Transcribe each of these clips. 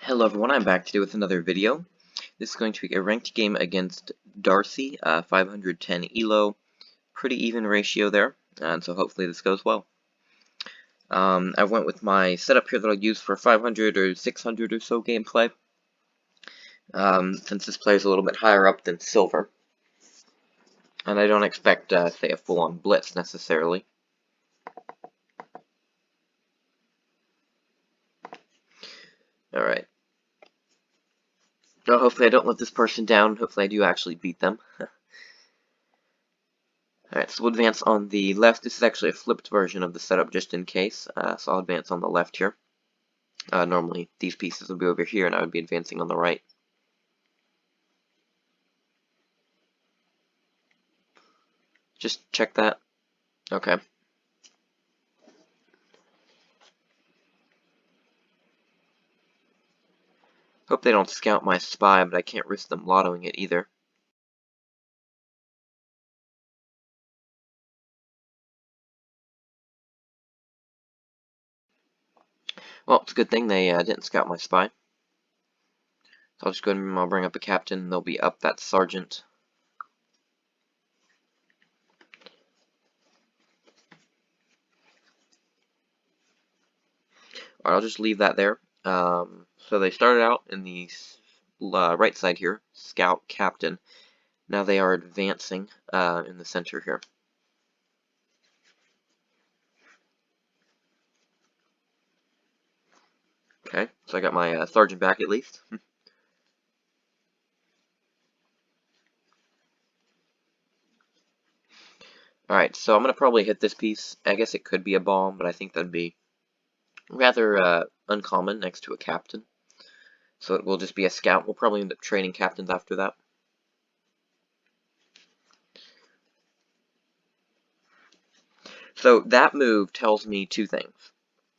Hello everyone, I'm back today with another video. This is going to be a ranked game against Darcy, 510 elo, pretty even ratio there, and so hopefully this goes well. I went with my setup here that I'll use for 500 or 600 or so gameplay, since this player is a little bit higher up than Silver, and I don't expect, say, a full-on blitz necessarily. Alright. So hopefully I don't let this person down, hopefully I do actually beat them. Alright, so we'll advance on the left. This is actually a flipped version of the setup just in case, so I'll advance on the left here. Normally these pieces would be over here and I would be advancing on the right. Just check that. Okay. Hope they don't scout my spy, but I can't risk them lottoing it either. Well, it's a good thing they didn't scout my spy. So I'll just go ahead and I'll bring up a captain, and they'll be up that sergeant. Alright, I'll just leave that there. So they started out in the right side here, scout captain. Now they are advancing in the center here. Okay, so I got my sergeant back at least. Alright, so I'm going to probably hit this piece. I guess it could be a bomb, but I think that'd be rather uncommon next to a captain. So it will just be a scout. We'll probably end up trading captains after that. So that move tells me two things.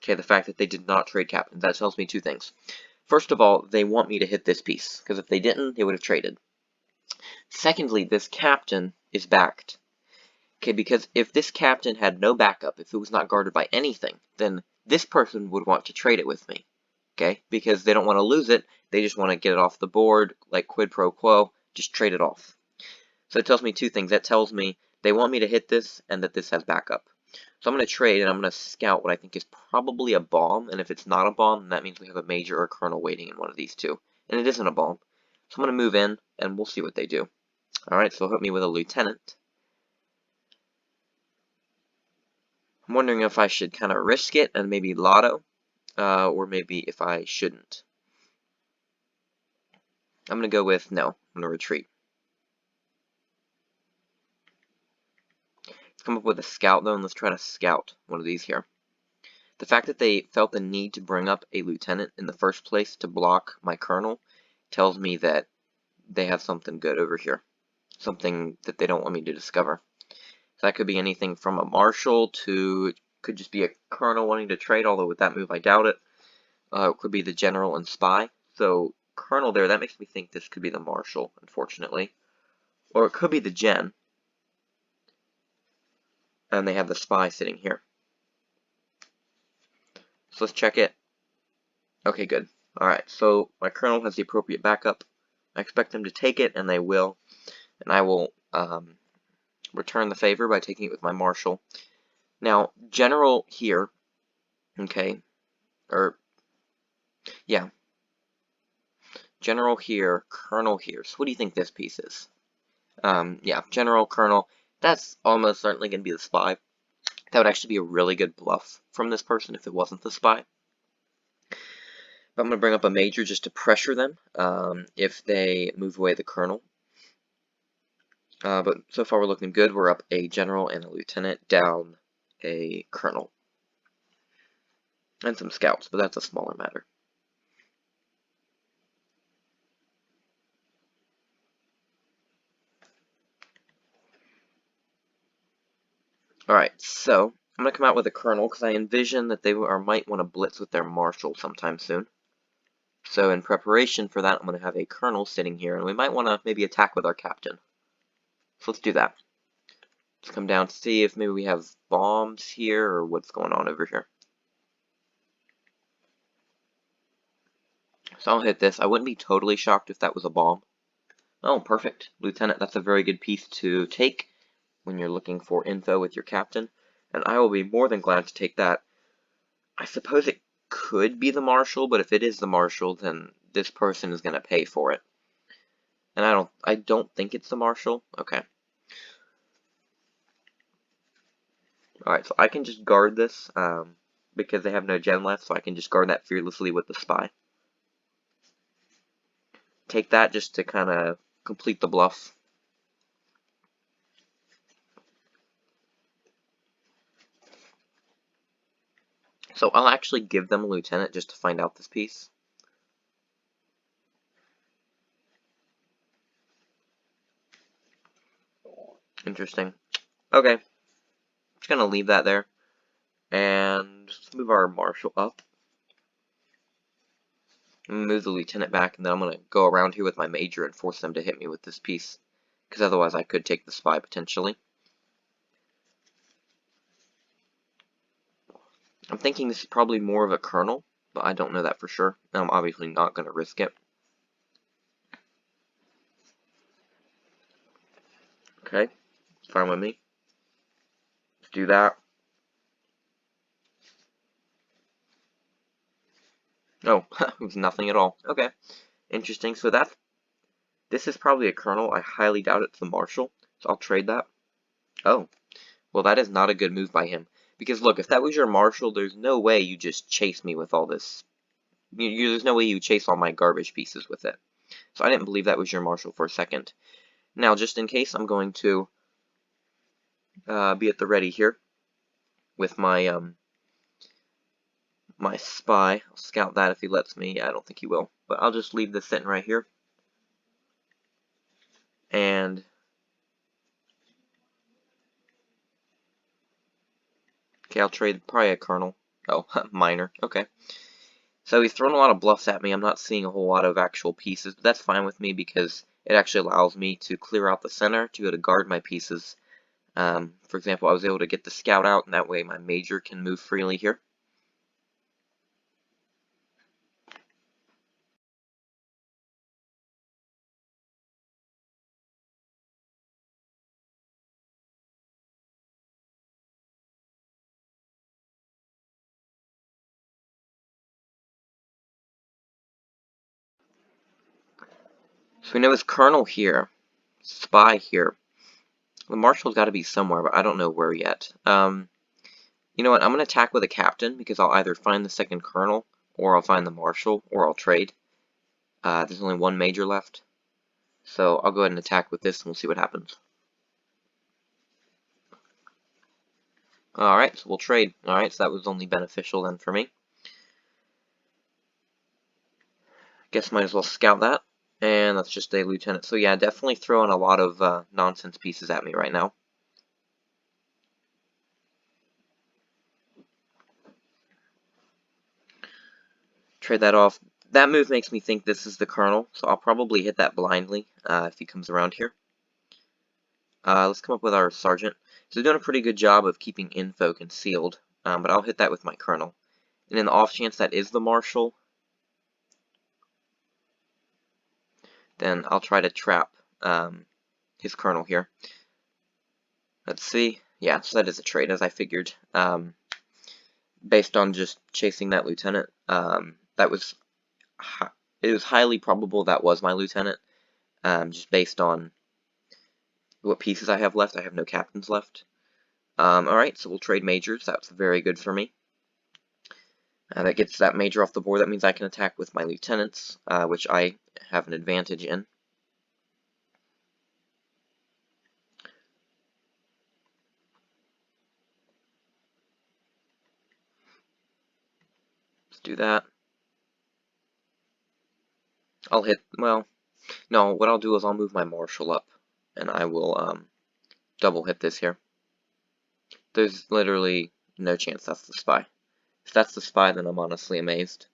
Okay, the fact that they did not trade captains, that tells me two things. First of all, they want me to hit this piece, because if they didn't, they would have traded. Secondly, this captain is backed. Okay, because if this captain had no backup, if it was not guarded by anything, then this person would want to trade it with me. Okay, because they don't want to lose it, they just want to get it off the board, like quid pro quo, just trade it off. So it tells me two things. That tells me they want me to hit this, and that this has backup. So I'm going to trade, and I'm going to scout what I think is probably a bomb, and if it's not a bomb, then that means we have a major or a colonel waiting in one of these two. And it isn't a bomb. So I'm going to move in, and we'll see what they do. Alright, so hit me with a lieutenant. I'm wondering if I should kind of risk it and maybe lotto, or maybe if I shouldn't. I'm going to go with no. I'm going to retreat. Let's come up with a scout, though, and let's try to scout one of these here. The fact that they felt the need to bring up a lieutenant in the first place to block my colonel tells me that they have something good over here. Something that they don't want me to discover. So that could be anything from a marshal to, it could just be a colonel wanting to trade, although with that move I doubt it. It could be the general and spy. So colonel there, that makes me think this could be the marshal, unfortunately. Or it could be the gen. And they have the spy sitting here. So let's check it. Okay, good. Alright, so my colonel has the appropriate backup. I expect them to take it, and they will. And I will return the favor by taking it with my marshal. Now, general here, okay, yeah, general here, colonel here. So what do you think this piece is? Yeah, general, colonel, that's almost certainly going to be the spy. That would actually be a really good bluff from this person if it wasn't the spy. But I'm going to bring up a major just to pressure them if they move away the colonel. But so far we're looking good. We're up a general and a lieutenant, down a colonel. And some scouts, but that's a smaller matter. Alright, so I'm going to come out with a colonel because I envision that they might want to blitz with their marshal sometime soon. So in preparation for that, I'm going to have a colonel sitting here, and we might want to maybe attack with our captain. So let's do that. Let's come down to see if maybe we have bombs here, or what's going on over here. So I'll hit this. I wouldn't be totally shocked if that was a bomb. Oh, perfect. Lieutenant, that's a very good piece to take when you're looking for info with your captain, and I will be more than glad to take that. I suppose it could be the marshal, but if it is the marshal, then this person is going to pay for it. And I don't think it's the marshal. Okay. Alright, so I can just guard this, because they have no gen left, so I can just guard that fearlessly with the spy. Take that just to kind of complete the bluff. So I'll actually give them a lieutenant just to find out this piece. Interesting. Okay. Just gonna leave that there. And let's move our marshal up. Move the lieutenant back, and then I'm gonna go around here with my major and force them to hit me with this piece. Because otherwise I could take the spy potentially. I'm thinking this is probably more of a colonel, but I don't know that for sure. And I'm obviously not gonna risk it. Okay. Fine with me. Let's do that. Oh, it was nothing at all. Okay, interesting. So this is probably a colonel. I highly doubt it's the marshal, so I'll trade that. Oh, well, that is not a good move by him. Because look, if that was your marshal, there's no way you just chase me with all this. There's no way you chase all my garbage pieces with it. So I didn't believe that was your marshal for a second. Now, just in case, I'm going to be at the ready here with my spy. I'll scout that if he lets me. Yeah, I don't think he will. But I'll just leave this sitting right here. And okay, I'll trade probably a colonel. Oh, minor. Okay. So he's throwing a lot of bluffs at me. I'm not seeing a whole lot of actual pieces, but that's fine with me because it actually allows me to clear out the center to be able to guard my pieces. For example, I was able to get the scout out, and that way my major can move freely here. So we know his colonel here, spy here. The marshal's got to be somewhere, but I don't know where yet. You know what? I'm going to attack with a captain because I'll either find the second colonel, or I'll find the marshal, or I'll trade. There's only one major left. So I'll go ahead and attack with this, and we'll see what happens. Alright, so we'll trade. Alright, so that was only beneficial then for me. Guess might as well scout that. And that's just a lieutenant. So yeah, definitely throwing a lot of nonsense pieces at me right now. Trade that off. That move makes me think this is the colonel, so I'll probably hit that blindly if he comes around here. Let's come up with our sergeant. So he's doing a pretty good job of keeping info concealed, but I'll hit that with my colonel. And in the off chance that is the marshal, then I'll try to trap his colonel here. Let's see. Yeah, so that is a trade, as I figured. Based on just chasing that lieutenant, it was highly probable that was my lieutenant. Just based on what pieces I have left. I have no captains left. Alright, so we'll trade majors. That's very good for me. That gets that major off the board. That means I can attack with my lieutenants, which I have an advantage in. Let's do that. I'll hit, well, no, what I'll do is I'll move my marshal up, and I will double hit this here. There's literally no chance that's the spy. If that's the spy, then I'm honestly amazed.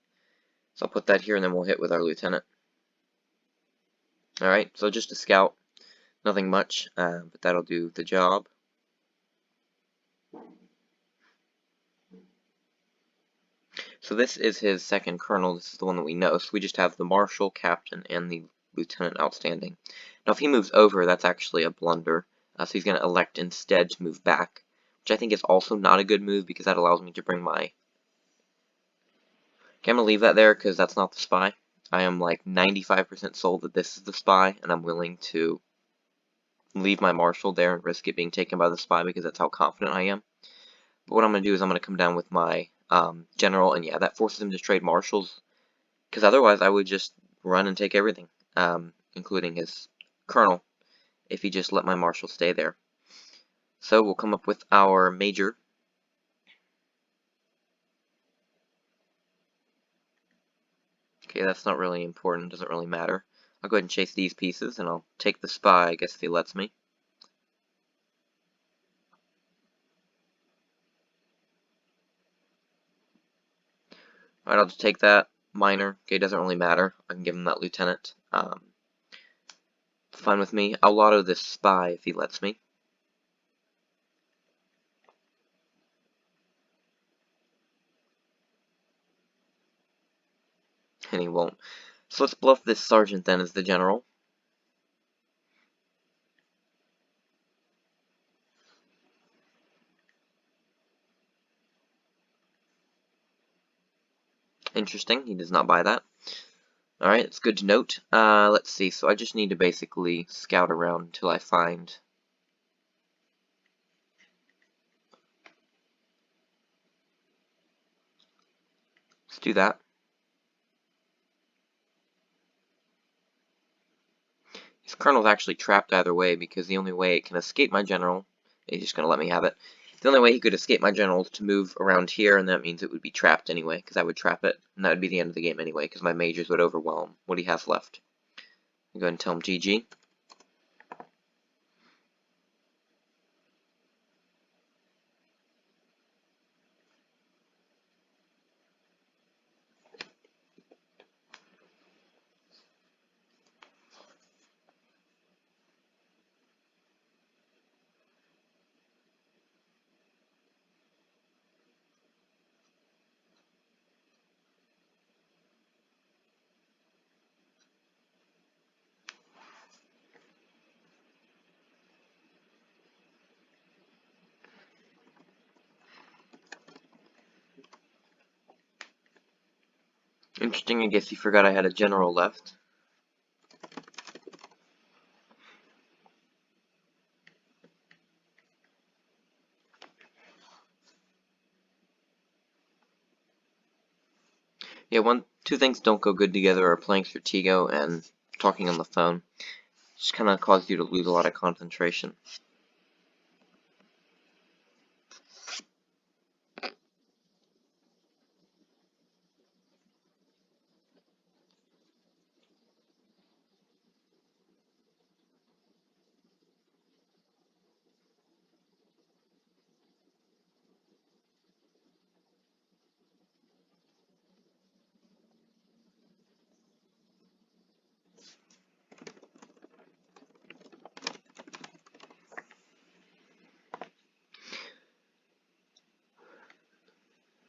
So I'll put that here, and then we'll hit with our lieutenant. Alright, so just a scout. Nothing much, but that'll do the job. So this is his second colonel. This is the one that we know. So we just have the marshal, captain, and the lieutenant outstanding. Now if he moves over, that's actually a blunder. So he's going to elect instead to move back, which I think is also not a good move because that allows me to bring my... Okay, I'm going to leave that there because that's not the spy. I am like 95% sold that this is the spy, and I'm willing to leave my marshal there and risk it being taken by the spy because that's how confident I am. But what I'm going to do is I'm going to come down with my general, and yeah, that forces him to trade marshals, because otherwise I would just run and take everything, including his colonel, if he just let my marshal stay there. So we'll come up with our major. Okay, that's not really important, doesn't really matter. I'll go ahead and chase these pieces, and I'll take the spy, I guess, if he lets me. Alright, I'll just take that. Minor. Okay, doesn't really matter. I can give him that lieutenant. Fine with me. I'll auto this spy if he lets me. And he won't. So let's bluff this sergeant then as the general. Interesting, he does not buy that. Alright, it's good to note. Let's see, so I just need to basically scout around until I find... Let's do that. His colonel's actually trapped either way because the only way it can escape my general, he's just going to let me have it. The only way he could escape my general is to move around here, and that means it would be trapped anyway, because I would trap it, and that would be the end of the game anyway, because my majors would overwhelm what he has left. I'll go ahead and tell him GG. Interesting, I guess he forgot I had a general left. Yeah, two things don't go good together are playing Stratego and talking on the phone. Just kind of causes you to lose a lot of concentration.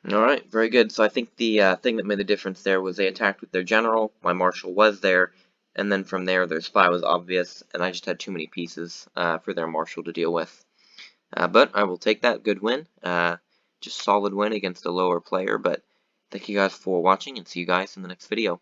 Alright, very good. So I think the thing that made the difference there was they attacked with their general, my marshal was there, and then from there their spy was obvious, and I just had too many pieces for their marshal to deal with. But I will take that. Good win. Just solid win against a lower player, but thank you guys for watching, and see you guys in the next video.